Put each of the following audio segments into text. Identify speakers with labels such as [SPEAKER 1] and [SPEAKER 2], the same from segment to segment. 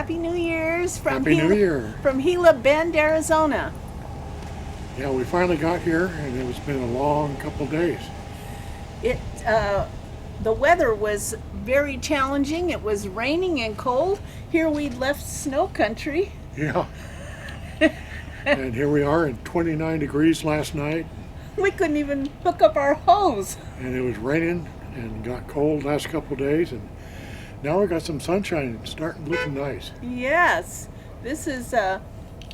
[SPEAKER 1] Happy New Year's from
[SPEAKER 2] Happy New Year.
[SPEAKER 1] from Gila Bend, Arizona.
[SPEAKER 2] Yeah, we finally got here, and it's been a long couple days.
[SPEAKER 1] It the weather was very challenging. It was raining and cold. Here we'd left snow country.
[SPEAKER 2] Yeah. And here we are in 29 degrees last night,
[SPEAKER 1] We couldn't even hook up our hose.
[SPEAKER 2] and it was raining and got cold last couple days, and now we got some sunshine. It's starting looking nice.
[SPEAKER 1] Yes, this is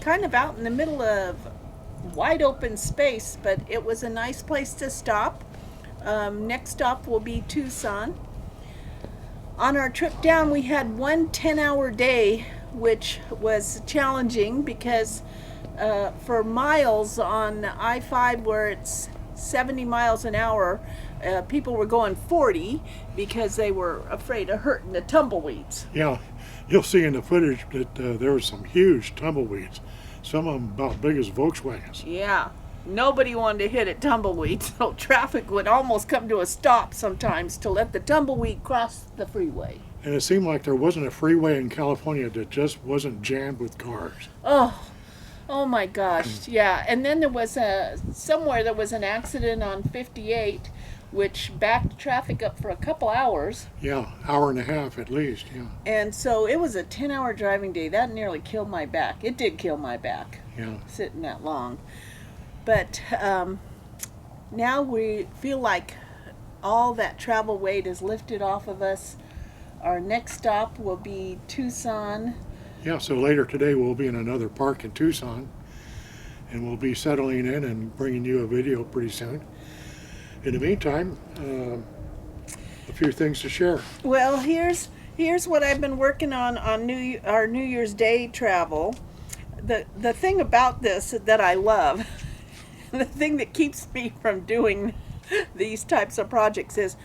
[SPEAKER 1] kind of out in the middle of wide open space, but it was a nice place to stop. Next stop will be Tucson. On our trip down, we had one 10-hour day, which was challenging because for miles on I-5 where it's 70 miles an hour, people were going 40 because they were afraid of hurting the tumbleweeds.
[SPEAKER 2] Yeah, you'll see in the footage that there was some huge tumbleweeds, some of them about big as Volkswagens.
[SPEAKER 1] Yeah, nobody wanted to hit at tumbleweed, so traffic would almost come to a stop sometimes to let the tumbleweed cross the freeway.
[SPEAKER 2] And it seemed like there wasn't a freeway in California that just wasn't jammed with cars.
[SPEAKER 1] Oh my gosh, yeah. And then there was somewhere there was an accident on 58, which backed traffic up for a couple hours.
[SPEAKER 2] Yeah, hour and a half at least, yeah.
[SPEAKER 1] And so it was a 10-hour driving day. That nearly killed my back. It did kill my back,
[SPEAKER 2] Yeah.
[SPEAKER 1] sitting that long. But now we feel like all that travel weight is lifted off of us. Our next stop will be Tucson.
[SPEAKER 2] Yeah, so later today we'll be in another park in Tucson, and we'll be settling in and bringing you a video pretty soon. In the meantime, a few things to share.
[SPEAKER 1] Well, here's what I've been working on our New Year's Day travel. The thing about this that I love, the thing that keeps me from doing these types of projects is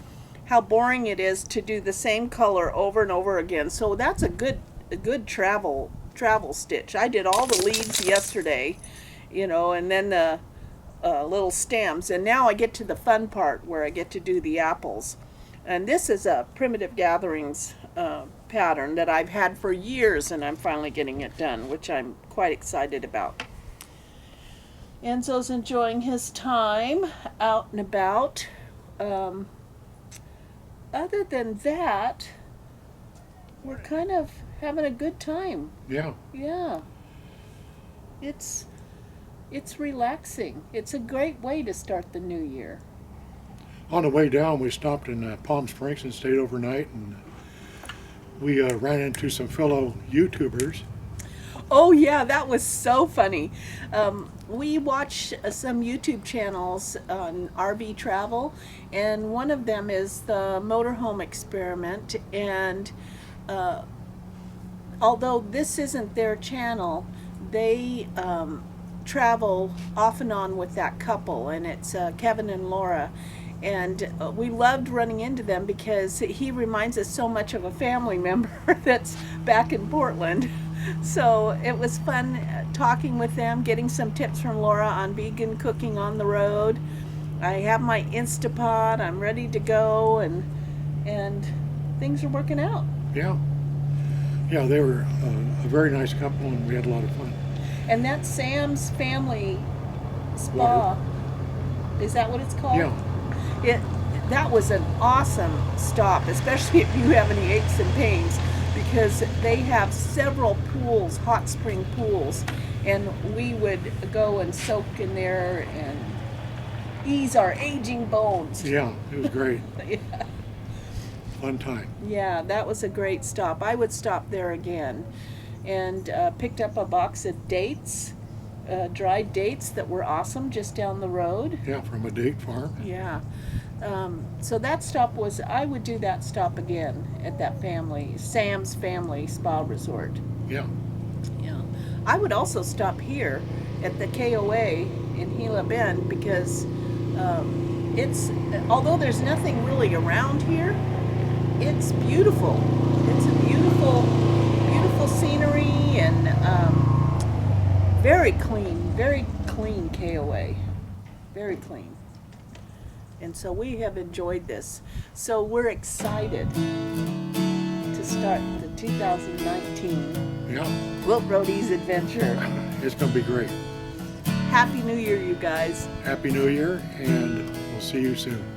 [SPEAKER 1] how boring it is to do the same color over and over again. So that's a good travel stitch. I did all the leaves yesterday, and then the little stems, and now I get to the fun part where I get to do the apples. And this is a Primitive Gatherings pattern that I've had for years, and I'm finally getting it done, which I'm quite excited about. Enzo's enjoying his time out and about. Other than that, we're kind of having a good time.
[SPEAKER 2] Yeah.
[SPEAKER 1] Yeah. It's relaxing. It's a great way to start the new year.
[SPEAKER 2] On the way down, we stopped in Palm Springs and stayed overnight, and we ran into some fellow YouTubers.
[SPEAKER 1] Oh yeah, that was so funny. We watch some YouTube channels on RV travel, and one of them is the Motorhome Experiment, and although this isn't their channel, they travel off and on with that couple, and it's Kevin and Laura. And we loved running into them because he reminds us so much of a family member that's back in Portland. So it was fun talking with them, getting some tips from Laura on vegan cooking on the road. I have my Instapot. I'm ready to go, and things are working out.
[SPEAKER 2] Yeah. Yeah, they were a very nice couple, and we had a lot of fun.
[SPEAKER 1] And that's Sam's Family Spa.
[SPEAKER 2] Water.
[SPEAKER 1] Is that what it's called?
[SPEAKER 2] Yeah.
[SPEAKER 1] That was an awesome stop, especially if you have any aches and pains, because they have several pools, hot spring pools, and we would go and soak in there and ease our aging bones.
[SPEAKER 2] Yeah, it was great.
[SPEAKER 1] Yeah.
[SPEAKER 2] Fun time.
[SPEAKER 1] Yeah, that was a great stop. I would stop there again. And picked up a box of dates, dried dates that were awesome just down the road.
[SPEAKER 2] Yeah, from a date farm.
[SPEAKER 1] Yeah. So that stop was, I would do that stop again at that Sam's Family Spa Resort.
[SPEAKER 2] Yeah.
[SPEAKER 1] Yeah. I would also stop here at the KOA in Gila Bend because although there's nothing really around here, it's beautiful. It's a beautiful scenery and very clean KOA. Very clean. And so we have enjoyed this. So we're excited to start the 2019
[SPEAKER 2] Yeah,
[SPEAKER 1] Quilt Roadies adventure.
[SPEAKER 2] it's going to be great.
[SPEAKER 1] Happy New Year, you guys.
[SPEAKER 2] Happy New Year, and we'll see you soon.